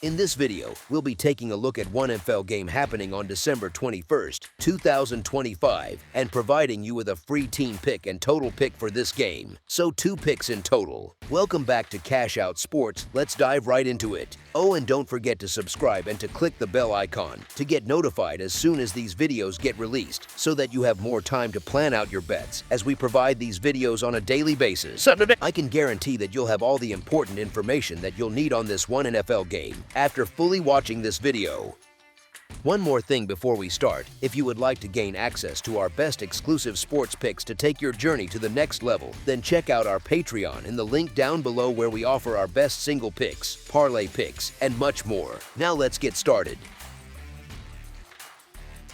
In this video, we'll be taking a look at one NFL game happening on December 21st, 2025, and providing you with a free team pick and total pick for this game. So 2 picks in total. Welcome back to Cash Out Sports. Let's dive right into it. Oh, and don't forget to subscribe and to click the bell icon to get notified as soon as these videos get released so that you have more time to plan out your bets as we provide these videos on a daily basis. I can guarantee that you'll have all the important information that you'll need on this one NFL game after fully watching this video. One more thing before we start, if you would like to gain access to our best exclusive sports picks to take your journey to the next level, then check out our Patreon in the link down below where we offer our best single picks, parlay picks, and much more. Now let's get started.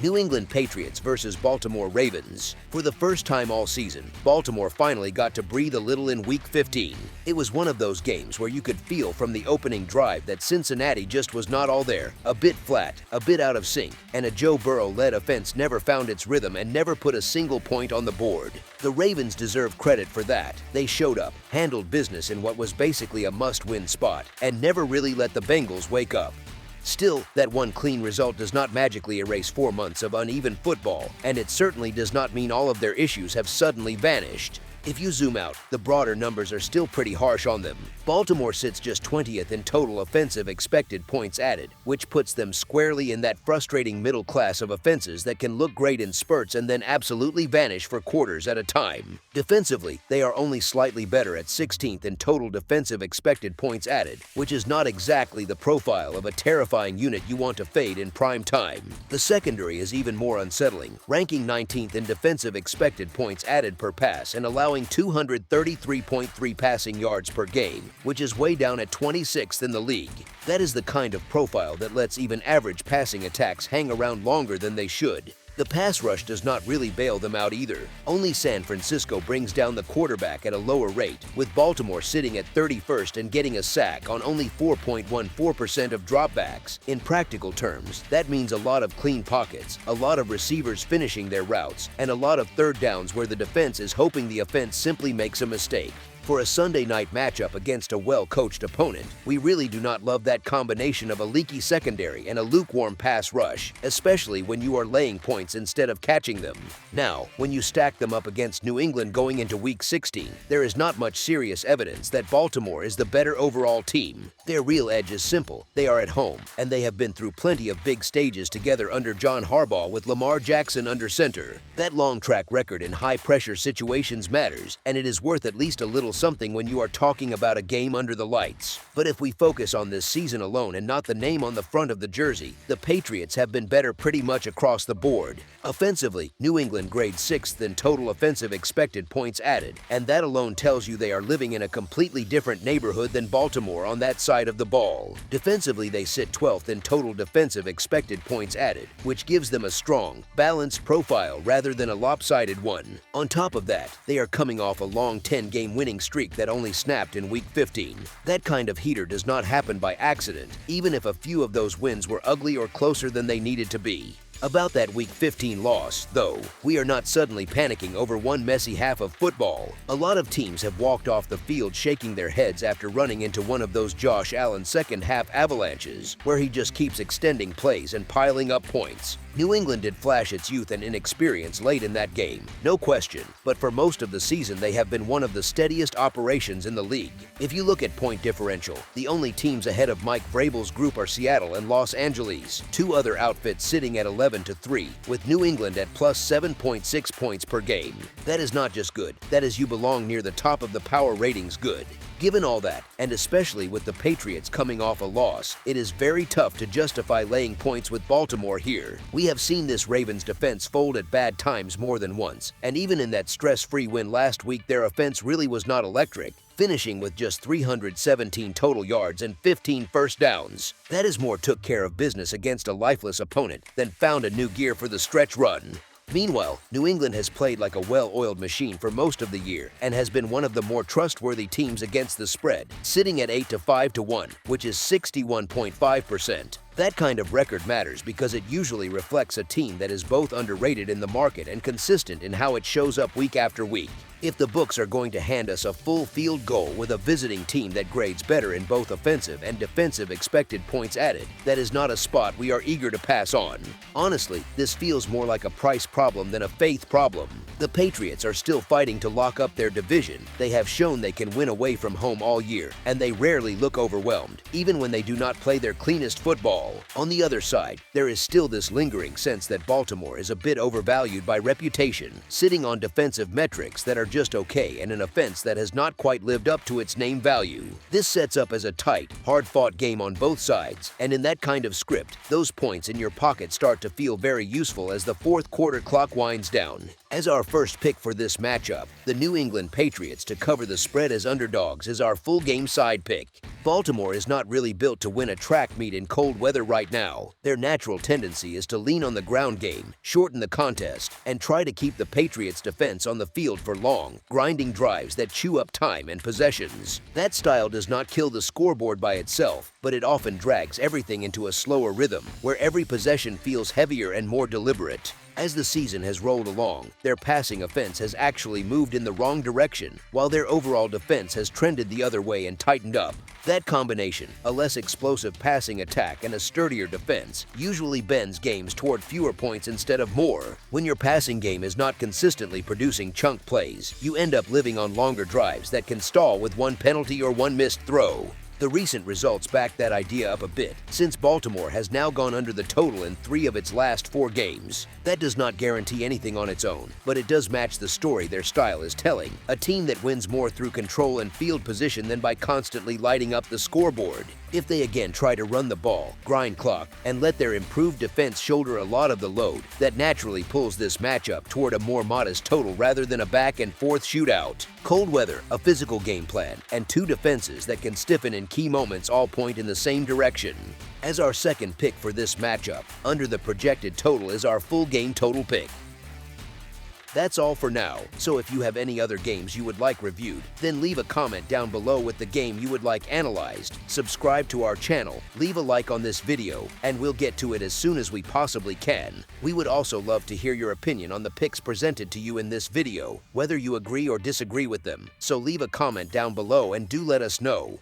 New England Patriots versus Baltimore Ravens. For the first time all season, Baltimore finally got to breathe a little in Week 15. It was one of those games where you could feel from the opening drive that Cincinnati just was not all there, a bit flat, a bit out of sync, and a Joe Burrow-led offense never found its rhythm and never put a single point on the board. The Ravens deserve credit for that. They showed up, handled business in what was basically a must-win spot, and never really let the Bengals wake up. Still, that one clean result does not magically erase 4 months of uneven football, and it certainly does not mean all of their issues have suddenly vanished. If you zoom out, the broader numbers are still pretty harsh on them. Baltimore sits just 20th in total offensive expected points added, which puts them squarely in that frustrating middle class of offenses that can look great in spurts and then absolutely vanish for quarters at a time. Defensively, they are only slightly better at 16th in total defensive expected points added, which is not exactly the profile of a terrifying unit you want to fade in prime time. The secondary is even more unsettling, ranking 19th in defensive expected points added per pass and allowing 233.3 passing yards per game, which is way down at 26th in the league. That is the kind of profile that lets even average passing attacks hang around longer than they should. The pass rush does not really bail them out either. Only San Francisco brings down the quarterback at a lower rate, with Baltimore sitting at 31st and getting a sack on only 4.14% of dropbacks. In practical terms, that means a lot of clean pockets, a lot of receivers finishing their routes, and a lot of third downs where the defense is hoping the offense simply makes a mistake. For a Sunday night matchup against a well-coached opponent, we really do not love that combination of a leaky secondary and a lukewarm pass rush, especially when you are laying points instead of catching them. Now, when you stack them up against New England going into Week 16, there is not much serious evidence that Baltimore is the better overall team. Their real edge is simple. They are at home, and they have been through plenty of big stages together under John Harbaugh with Lamar Jackson under center. That long track record in high-pressure situations matters, and it is worth at least a little something when you are talking about a game under the lights. But if we focus on this season alone and not the name on the front of the jersey, the Patriots have been better pretty much across the board. Offensively, New England grades 6th in total offensive expected points added, and that alone tells you they are living in a completely different neighborhood than Baltimore on that side of the ball. Defensively, they sit 12th in total defensive expected points added, which gives them a strong, balanced profile rather than a lopsided one. On top of that, they are coming off a long 10-game winning streak that only snapped in Week 15. That kind of heater does not happen by accident, even if a few of those wins were ugly or closer than they needed to be. About that Week 15 loss, though, we are not suddenly panicking over one messy half of football. A lot of teams have walked off the field shaking their heads after running into one of those Josh Allen second-half avalanches, where he just keeps extending plays and piling up points. New England did flash its youth and inexperience late in that game, no question, but for most of the season they have been one of the steadiest operations in the league. If you look at point differential, the only teams ahead of Mike Vrabel's group are Seattle and Los Angeles, 2 other outfits sitting at 11-3, with New England at plus 7.6 points per game. That is not just good, that is you belong near the top of the power ratings good. Given all that, and especially with the Patriots coming off a loss, it is very tough to justify laying points with Baltimore here. We have seen this Ravens defense fold at bad times more than once, and even in that stress-free win last week, their offense really was not electric, finishing with just 317 total yards and 15 first downs. That is more took care of business against a lifeless opponent than found a new gear for the stretch run. Meanwhile, New England has played like a well-oiled machine for most of the year and has been one of the more trustworthy teams against the spread, sitting at 8-5-1, which is 61.5%. That kind of record matters because it usually reflects a team that is both underrated in the market and consistent in how it shows up week after week. If the books are going to hand us a full field goal with a visiting team that grades better in both offensive and defensive expected points added, that is not a spot we are eager to pass on. Honestly, this feels more like a price problem than a faith problem. The Patriots are still fighting to lock up their division. They have shown they can win away from home all year, and they rarely look overwhelmed, even when they do not play their cleanest football. On the other side, there is still this lingering sense that Baltimore is a bit overvalued by reputation, sitting on defensive metrics that are just okay and an offense that has not quite lived up to its name value. This sets up as a tight, hard-fought game on both sides, and in that kind of script, those points in your pocket start to feel very useful as the fourth quarter clock winds down. As our first pick for this matchup, the New England Patriots to cover the spread as underdogs is our full game side pick. Baltimore is not really built to win a track meet in cold weather right now. Their natural tendency is to lean on the ground game, shorten the contest, and try to keep the Patriots' defense on the field for long, grinding drives that chew up time and possessions. That style does not kill the scoreboard by itself, but it often drags everything into a slower rhythm, where every possession feels heavier and more deliberate. As the season has rolled along, their passing offense has actually moved in the wrong direction, while their overall defense has trended the other way and tightened up. That combination, a less explosive passing attack and a sturdier defense, usually bends games toward fewer points instead of more. When your passing game is not consistently producing chunk plays, you end up living on longer drives that can stall with one penalty or one missed throw. The recent results back that idea up a bit, since Baltimore has now gone under the total in 3 of its last 4 games. That does not guarantee anything on its own, but it does match the story their style is telling, a team that wins more through control and field position than by constantly lighting up the scoreboard. If they again try to run the ball, grind clock, and let their improved defense shoulder a lot of the load, that naturally pulls this matchup toward a more modest total rather than a back-and-forth shootout. Cold weather, a physical game plan, and 2 defenses that can stiffen in key moments all point in the same direction. As our second pick for this matchup, under the projected total is our full game total pick. That's all for now, so if you have any other games you would like reviewed, then leave a comment down below with the game you would like analyzed, subscribe to our channel, leave a like on this video, and we'll get to it as soon as we possibly can. We would also love to hear your opinion on the picks presented to you in this video, whether you agree or disagree with them, so leave a comment down below and do let us know.